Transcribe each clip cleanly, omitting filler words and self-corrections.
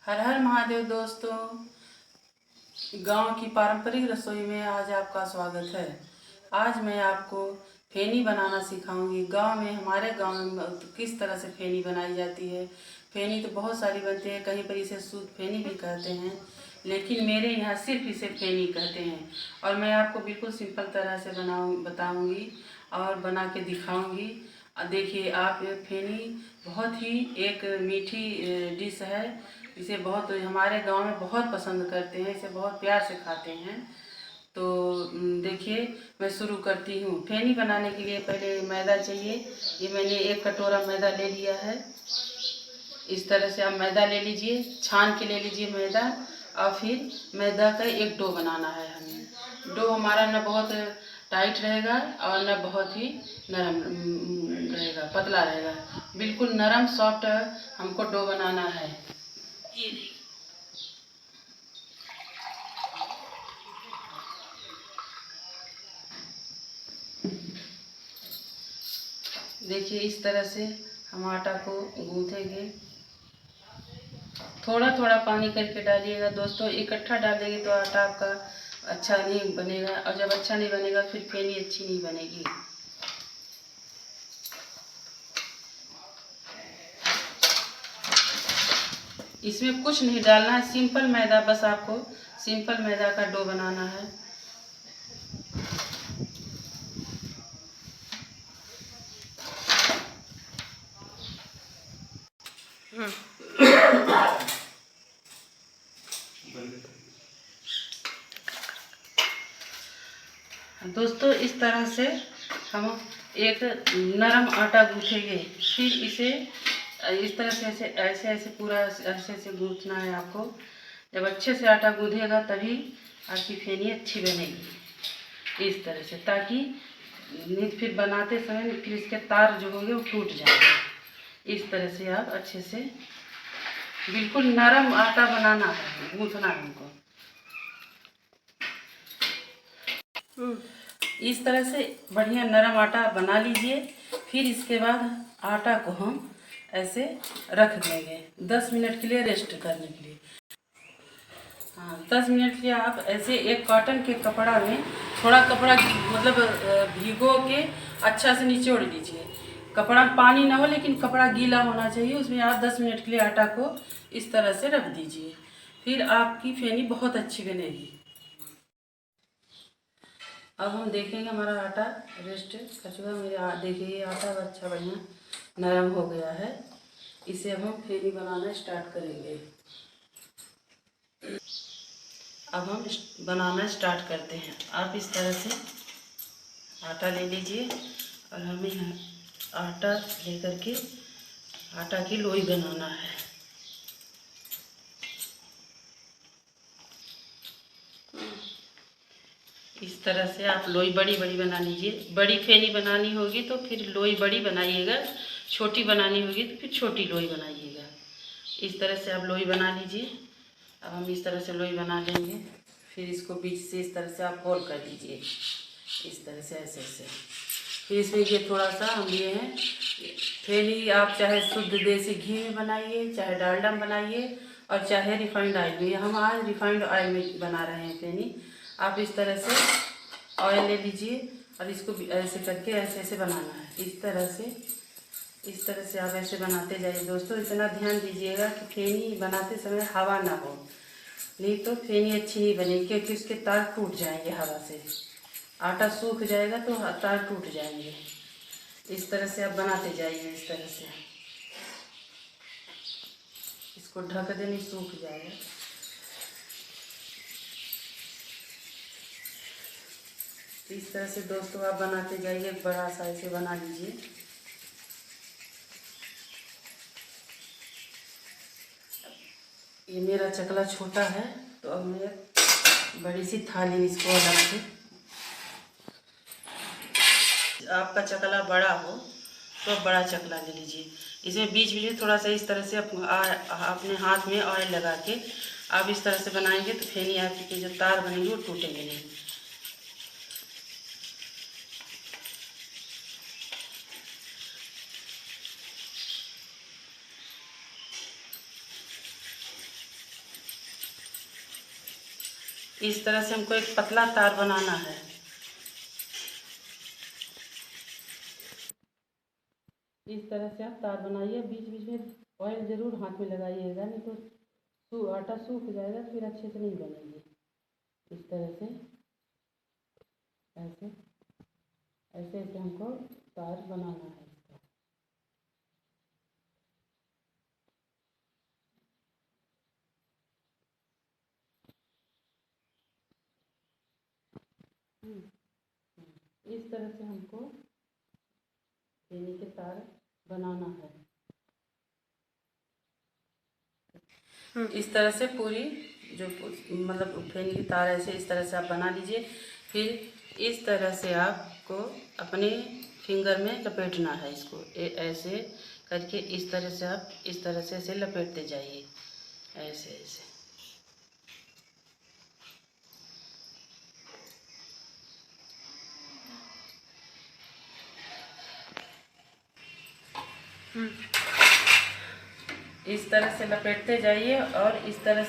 हर हर महादेव दोस्तों, गांव की पारंपरिक रसोई में आज आपका स्वागत है। आज मैं आपको फेनी बनाना सिखाऊंगी। हमारे गांव में किस तरह से फेनी बनाई जाती है। फेनी तो बहुत सारी बनती है, कहीं पर इसे सूद फेनी भी कहते हैं, लेकिन मेरे यहाँ सिर्फ इसे फेनी कहते हैं। और मैं आपको बिल्कुल सिंपल तरह से बताऊंगी और बना के दिखाऊंगी। देखिए आप, फेनी बहुत ही एक मीठी डिश है। इसे बहुत हमारे गांव में बहुत पसंद करते हैं, इसे बहुत प्यार से खाते हैं। तो देखिए मैं शुरू करती हूँ। फेनी बनाने के लिए पहले मैदा चाहिए। ये मैंने 1 कटोरा मैदा ले लिया है। इस तरह से आप मैदा ले लीजिए, छान के ले लीजिए मैदा। और फिर मैदा का एक डो बनाना है हमें। डो हमारा न बहुत टाइट रहेगा और न बहुत ही नरम रहेगा, पतला रहेगा। बिल्कुल नरम सॉफ्ट हमको डो बनाना है। ये देखिए इस तरह से हम आटा को गूँथेंगे। थोड़ा थोड़ा पानी करके डालिएगा दोस्तों, इकट्ठा डाल देंगे तो आटा आपका अच्छा नहीं बनेगा, और जब अच्छा नहीं बनेगा फिर फेनी अच्छी नहीं बनेगी। इसमें कुछ नहीं डालना है, सिंपल मैदा, बस आपको सिंपल मैदा का डो बनाना है। दोस्तों इस तरह से हम एक नरम आटा गूँथेंगे। फिर इसे इस तरह से ऐसे ऐसे ऐसे पूरा ऐसे ऐसे गूँथना है आपको। जब अच्छे से आटा गूँधेगा तभी आपकी फेनी अच्छी बनेगी। इस तरह से, ताकि नहीं फिर बनाते समय फिर इसके तार जो होंगे वो टूट जाएंगे। इस तरह से आप अच्छे से बिल्कुल नरम आटा बनाना है, गूँथना है हमको। इस तरह से बढ़िया नरम आटा बना लीजिए। फिर इसके बाद आटा को हम ऐसे रख देंगे 10 मिनट के लिए, रेस्ट करने के लिए। हाँ, 10 मिनट के लिए आप ऐसे एक कॉटन के कपड़ा में थोड़ा कपड़ा मतलब भिगो के अच्छा से निचोड़ लीजिए। कपड़ा में पानी ना हो, लेकिन कपड़ा गीला होना चाहिए। उसमें आप 10 मिनट के लिए आटा को इस तरह से रख दीजिए। फिर आपकी फेनी बहुत अच्छी बनेगी। अब हम देखेंगे हमारा आटा रेस्ट कर चुका। देखिए ये आटा अच्छा बढ़िया नरम हो गया है। इसे अब हम फेनी बनाना स्टार्ट करेंगे। अब हम बनाना स्टार्ट करते हैं। आप इस तरह से आटा ले लीजिए और हमें आटा लेकर के आटा की लोई बनाना है। इस तरह से आप लोई बड़ी बड़ी बना लीजिए। बड़ी फेनी बनानी होगी तो फिर लोई बड़ी बनाइएगा, छोटी बनानी होगी तो फिर छोटी लोई बनाइएगा। इस तरह से आप लोई बना लीजिए। अब हम इस तरह से लोई बना लेंगे। फिर इसको बीच से इस तरह से आप होल कर दीजिए, इस तरह से ऐसे ऐसे। फिर इसमें ये थोड़ा सा हम लिए हैं फेनी। आप चाहे शुद्ध देसी घी में बनाइए, चाहे डालडा में बनाइए, और चाहे रिफाइंड ऑयल में। हम आज रिफाइंड ऑयल में बना रहे हैं फेनी। आप इस तरह से ऑयल ले लीजिए और इसको ऐसे करके ऐसे ऐसे बनाना है। इस तरह से आप ऐसे बनाते जाइए दोस्तों। इतना ध्यान दीजिएगा कि फेनी बनाते समय हवा ना हो, नहीं तो फेनी अच्छी नहीं बनेगी, क्योंकि उसके तार टूट जाएंगे हवा से। आटा सूख जाएगा तो तार टूट जाएंगे। इस तरह से आप बनाते जाइए। इस तरह से इसको ढक देने, सूख जाएगा। इस तरह से दोस्तों आप बनाते जाइए। बड़ा सा ऐसे बना लीजिए। ये मेरा चकला छोटा है, तो अब मैं बड़ी सी थाली में इसको अलग से। आपका चकला बड़ा हो तो आप बड़ा चकला ले लीजिए। इसमें बीच में थोड़ा सा इस तरह से अपने हाथ में ऑयल लगा के आप इस तरह से बनाएंगे तो फेनी आपकी जो तार बनेंगे वो टूटेंगे नहीं। इस तरह से हमको एक पतला तार बनाना है। इस तरह से आप तार बनाइए, बीच बीच में ऑयल ज़रूर हाथ में लगाइएगा, नहीं तो आटा सूख जाएगा, फिर अच्छे से नहीं बनेगी। इस तरह से ऐसे ऐसे ऐसे हमको तार बनाना है इसका। इस तरह से हमको फेनी के तार बनाना है। इस तरह से पूरी जो मतलब फेनी की तार ऐसे इस तरह से आप बना लीजिए। फिर इस तरह से आपको अपने फिंगर में लपेटना है इसको, ऐसे करके इस तरह से आप इस तरह से ऐसे लपेटते जाइए, ऐसे ऐसे। इस तरह से लपेटते जाइए और इस तरह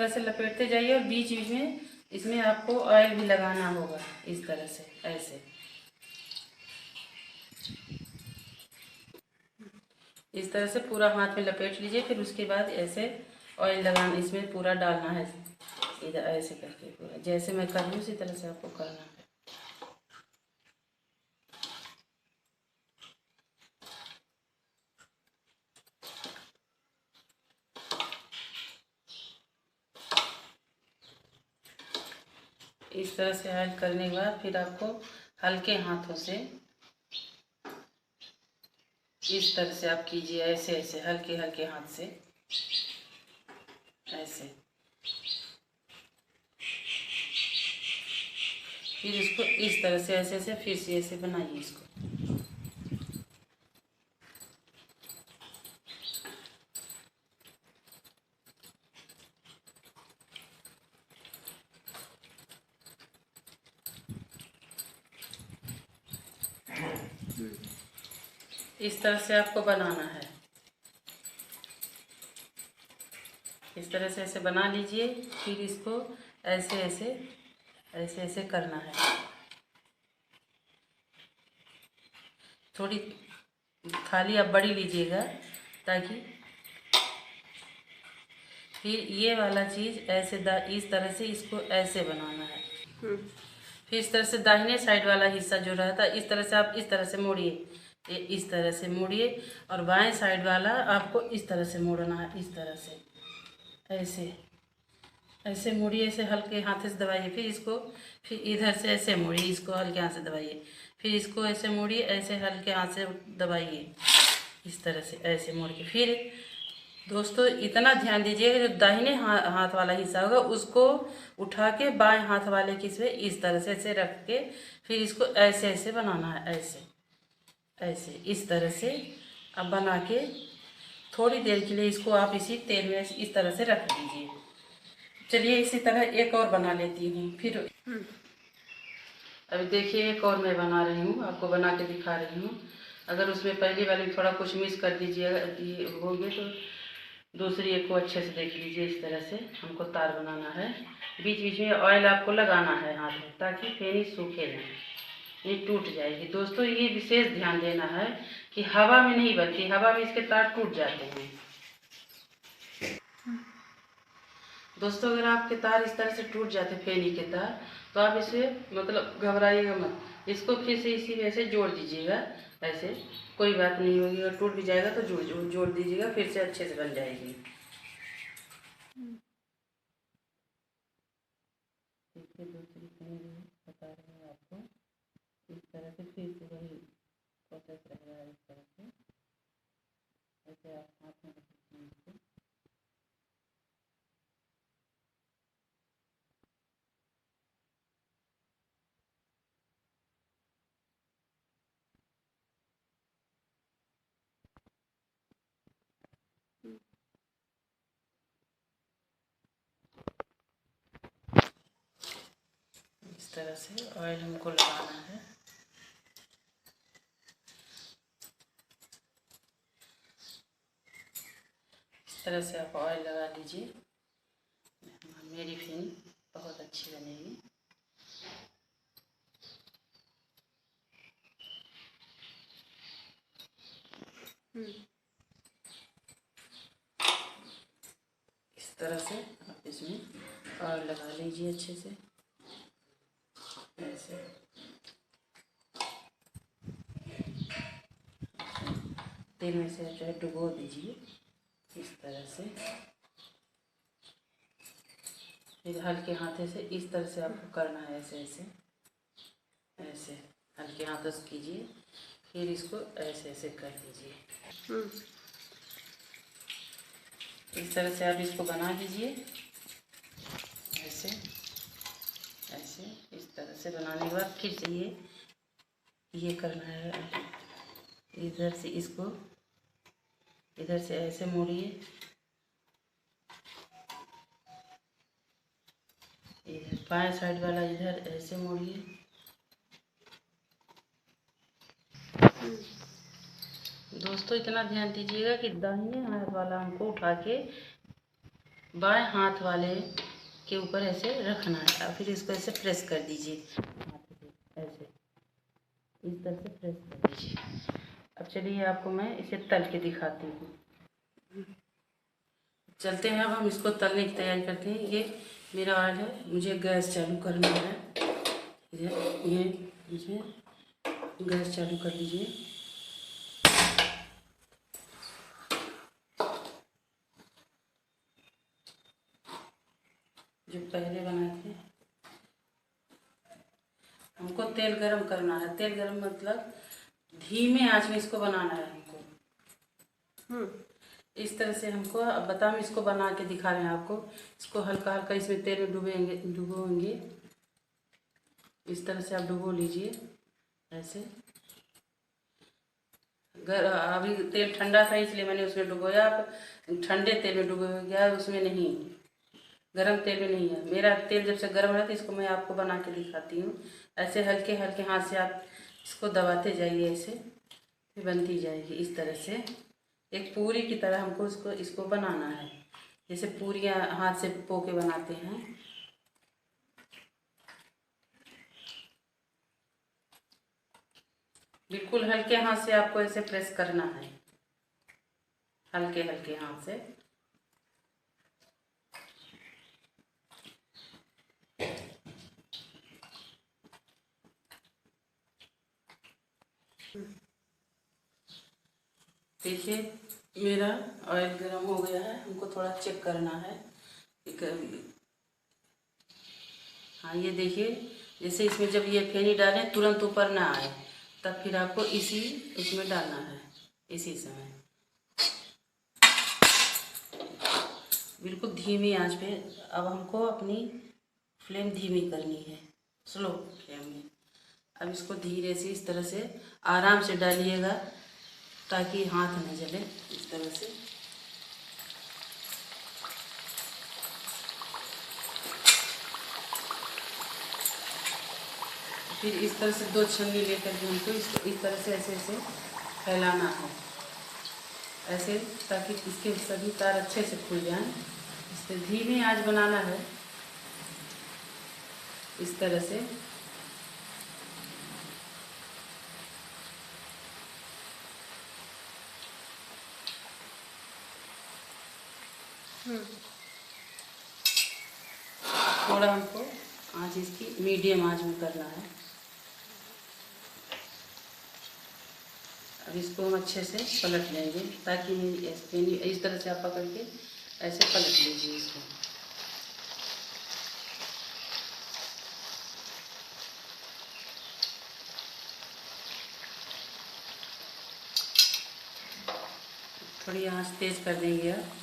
से लपेटते जाइए, और बीच बीच में इसमें आपको ऑयल भी लगाना होगा, इस तरह से ऐसे। इस तरह से पूरा हाथ में लपेट लीजिए, फिर उसके बाद ऐसे ऑयल लगाना, इसमें पूरा डालना है इधर ऐसे करके पूरा, जैसे मैं कर रही हूँ उसी तरह से आपको करना है। इस तरह से ऑयल करने के बाद फिर आपको हल्के हाथों से इस तरह से आप कीजिए, ऐसे ऐसे हल्के हल्के हाथ से ऐसे। फिर इसको इस तरह से ऐसे ऐसे फिर से ऐसे बनाइए इसको। इस तरह से आपको बनाना है, इस तरह से ऐसे बना लीजिए। फिर इसको ऐसे ऐसे ऐसे ऐसे करना है। थोड़ी थाली आप बड़ी लीजिएगा, ताकि फिर ये वाला चीज़ ऐसे इस तरह से इसको ऐसे बनाना है। फिर इस तरह से दाहिने साइड वाला हिस्सा जो रहता है इस तरह से आप इस तरह से मोड़िए, ये इस तरह से मोड़िए, और बाएं साइड वाला आपको इस तरह से मोड़ना है, इस तरह से ऐसे ऐसे मोड़िए, ऐसे हल्के हाथ से दबाइए। फिर इसको फिर इधर से ऐसे मोड़िए, इसको हल्के हाथ से दबाइए। फिर इसको ऐसे मोड़िए, ऐसे हल्के हाथ से दबाइए, इस तरह से ऐसे मोड़ के। फिर दोस्तों इतना ध्यान दीजिएगा, जो दाहिने हाथ वाला हिस्सा होगा उसको उठा के बाएं हाथ वाले के से इस तरह से ऐसे रख के फिर इसको ऐसे ऐसे बनाना है, ऐसे ऐसे इस तरह से अब बना के थोड़ी देर के लिए इसको आप इसी तेल में इस तरह से रख दीजिए। चलिए इसी तरह एक और बना लेती हूँ। फिर अभी देखिए एक और मैं बना रही हूँ, आपको बना के दिखा रही हूँ। अगर उसमें पहली वाली थोड़ा कुछ मिस कर दीजिएगा होगे तो दूसरी एक को अच्छे से देख लीजिए। इस तरह से हमको तार बनाना है। बीच बीच में ऑयल आपको लगाना है हाथ में, ताकि फेनी सूखे नहीं टूट जाएगी। दोस्तों ये विशेष ध्यान देना है कि हवा में नहीं बनती, हवा में इसके तार टूट जाते हैं। दोस्तों अगर आपके तार इस तरह से टूट जाते फेनी के तार, तो आप इसे मतलब घबराइएगा मत, इसको फिर से इसी में से जोड़ दीजिएगा। ऐसे कोई बात नहीं होगी, अगर टूट भी जाएगा तो जोड़ दीजिएगा, फिर से अच्छे से बन जाएगी। देखिए दूसरी फेनी बता रहे हैं आपको, इस तरह से फिर से वही प्रोसेस रहेगा। इस तरह से ऐसे आप हाथ में रखिए इसको। इस तरह से ऑयल हमको लगाना है। इस तरह से आप ऑयल लगा लीजिए। मेरी फेनी बहुत अच्छी बनेगी। इस तरह से आप इसमें और लगा लीजिए अच्छे से, ऐसे तेल में से जो है डुबो दीजिए इस तरह से। फिर हल्के हाथे से इस तरह से आपको करना है, ऐसे ऐसे ऐसे हल्के हाथों से कीजिए। फिर इसको ऐसे ऐसे कर दीजिए। इस तरह से आप इसको बना दीजिए, ऐसे ऐसे इस तरह से बनाने के बाद फिर से ये करना है। इधर से इसको इधर से ऐसे मोड़िए, इधर बाएं साइड वाला इधर ऐसे मोड़िए। दोस्तों इतना ध्यान दीजिएगा कि दाहिने हाथ वाला हमको उठा के बाएं हाथ वाले के ऊपर ऐसे रखना है और फिर इसको ऐसे प्रेस कर दीजिए हाथ से, ऐसे इस तरह से प्रेस कर दीजिए। अब चलिए आपको मैं इसे तल के दिखाती हूँ। चलते हैं, अब हम इसको तलने की तैयारी करते हैं। ये मेरा ऑयल है, मुझे गैस चालू करना है। ये मुझे गैस चालू कर लीजिए। जो पहले बनाए थे, हमको तेल गरम करना है। तेल गरम मतलब धीमे आंच में इसको बनाना है हमको। इस तरह से हमको, अब बता हम इसको बना के दिखा रहे हैं आपको। इसको हल्का हल्का इसमें तेल में डुबोएंगे। इस तरह से आप डुबो लीजिए ऐसे। अभी तेल ठंडा था इसलिए मैंने उसमें डुबोया। आप ठंडे तेल में डुबोया, उसमें नहीं, गरम तेल में नहीं है। मेरा तेल जब से गर्म है तो इसको मैं आपको बना के दिखाती हूँ। ऐसे हल्के हल्के हाथ से आप इसको दबाते जाइए, ऐसे फिर बनती जाएगी इस तरह से। एक पूरी की तरह हमको इसको बनाना है, जैसे पूरियाँ हाथ से पोके बनाते हैं। बिल्कुल हल्के हाथ से आपको ऐसे प्रेस करना है, हल्के हल्के हाथ से। देखिए मेरा ऑयल गर्म हो गया है, हमको थोड़ा चेक करना है। हाँ ये देखिए, जैसे इसमें जब ये फेनी डालें तुरंत ऊपर ना आए, तब फिर आपको इसमें डालना है इसी समय। बिल्कुल धीमी आंच पे। अब हमको अपनी फ्लेम धीमी करनी है, स्लो फ्लेम में। अब इसको धीरे से इस तरह से आराम से डालिएगा ताकि हाथ न जले, इस तरह से। फिर इस तरह से 2 छन्नी लेकर के हमको इसको इस तरह से ऐसे ऐसे फैलाना है, ऐसे, ताकि इसके सभी तार अच्छे से खुल जाएं। इससे धीमी आंच बनाना है इस तरह से। थोड़ा हमको आंच इसकी मीडियम आंच में करना है। अब इसको हम अच्छे से पलट लेंगे ताकि इस तरह से आप पकड़ के ऐसे पलट लीजिए इसको। थोड़ी आंच तेज कर देंगे आप,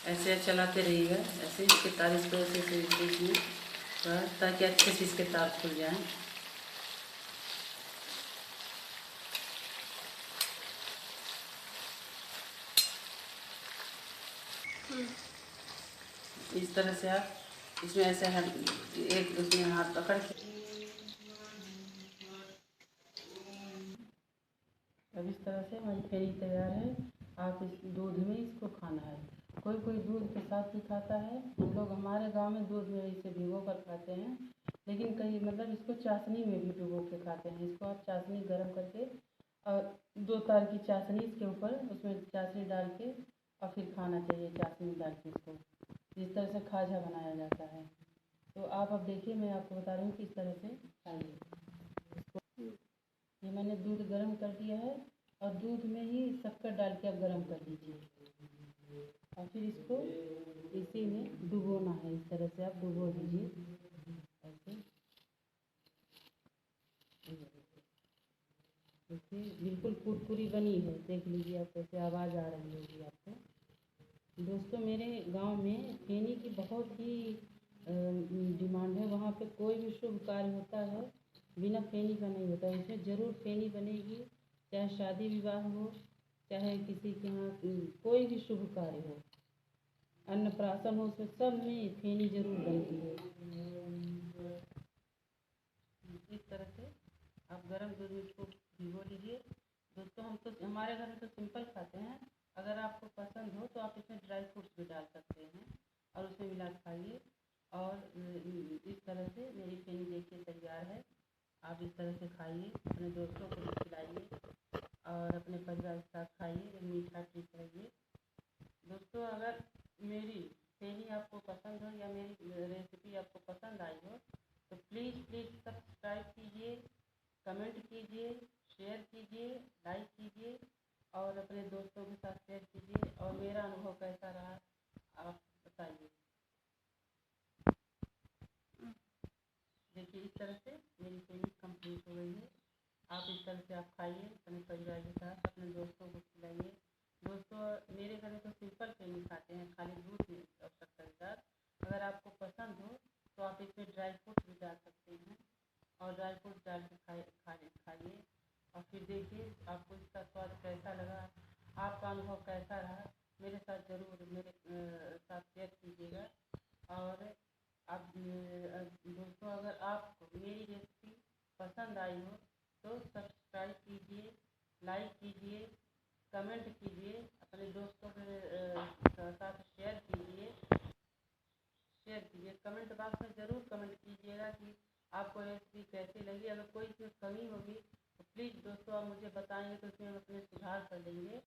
ऐसे चलाते रहिएगा, ऐसे इसके तार इसको ऐसे देखिए, ताकि अच्छे से इसके तार खुल जाएं। इस तरह से आप इसमें ऐसे एक उसमें हाथ पकड़ के, अब इस तरह से हमारी फेनी तैयार है। आप इस दूध में इसको खाना है। कोई कोई दूध के साथ भी खाता है। हम लोग हमारे गांव में दूध में इसे भिगो कर खाते हैं, लेकिन कई मतलब इसको चाशनी में भी भिगो के खाते हैं। इसको आप चाशनी गर्म करके और 2 तार की चाशनी इसके ऊपर उसमें चाशनी डाल के और फिर खाना चाहिए चाशनी डाल के इसको। इस तरह से खाजा बनाया जाता है। तो आप अब देखिए, मैं आपको बता रही हूँ किस तरह से खाइए। ये मैंने दूध गर्म कर दिया है और दूध में ही शक्कर डाल के आप गर्म कर लीजिए और फिर इसको इसी में डुबोना है। इस तरह से आप डुबो दीजिए ऐसे। देखिए बिल्कुल कुरकुरी बनी है, देख लीजिए आप कैसे आवाज़ आ रही होगी आपको। दोस्तों, मेरे गांव में फेनी की बहुत ही डिमांड है। वहाँ पे कोई भी शुभ कार्य होता है बिना फेनी का नहीं होता। उसमें ज़रूर फेनी बनेगी, चाहे शादी विवाह हो, चाहे किसी के यहाँ कोई भी शुभ कार्य हो, अन्नप्राशन हो, उसमें सब में फेनी ज़रूर बनती है। इस तरह से आप गर्म दूध में इसको भिगो लीजिए। दोस्तों, हम तो हमारे घर में तो सिंपल खाते हैं। अगर आपको पसंद हो तो आप इसमें ड्राई फ्रूट्स भी डाल सकते हैं और उसमें मिला खाइए। और इस तरह से मेरी फेनी देखिए तैयार है। आप इस तरह से खाइए, अपने दोस्तों को भी खिलाइए और अपने परिवार के साथ खाइए, मीठा ट्रीट रहिए। दोस्तों, अगर मेरी फेनी आपको पसंद हो या मेरी रेसिपी आपको पसंद आई हो तो प्लीज़ सब्सक्राइब कीजिए, कमेंट कीजिए, शेयर कीजिए, लाइक कीजिए और अपने दोस्तों के साथ शेयर कीजिए। और मेरा अनुभव कैसा रहा आप बताइए। देखिए इस तरह से मेरी फेनी कंप्लीट हो गई है। आप इस तरह से आप खाइए अपने परिवार के साथ, अपने दोस्तों को खिलाइए। दोस्तों, मेरे घर में तो सिंपल फेनी खाते हैं, खाली दूध में और शक्कर के साथ। अगर आपको पसंद हो तो आप इसमें ड्राई फ्रूट भी डाल सकते हैं और ड्राई फ्रूट डाल के खाइए और फिर देखिए आपको इसका स्वाद कैसा लगा, आपका अनुभव कैसा रहा। मेरे साथ ज़रूर मेरे साथ शेयर कीजिएगा। और आप दोस्तों, अगर आपको मेरी रेसिपी पसंद आई हो तो सब्सक्राइब कीजिए, लाइक कीजिए, कमेंट कीजिए, अपने दोस्तों के साथ शेयर कीजिए। कमेंट बॉक्स में ज़रूर कमेंट कीजिएगा कि आपको रेसिपी कैसी लगी। अगर कोई इसमें कमी होगी तो प्लीज़ दोस्तों आप मुझे बताएंगे तो उसमें हम अपने सुधार कर लेंगे।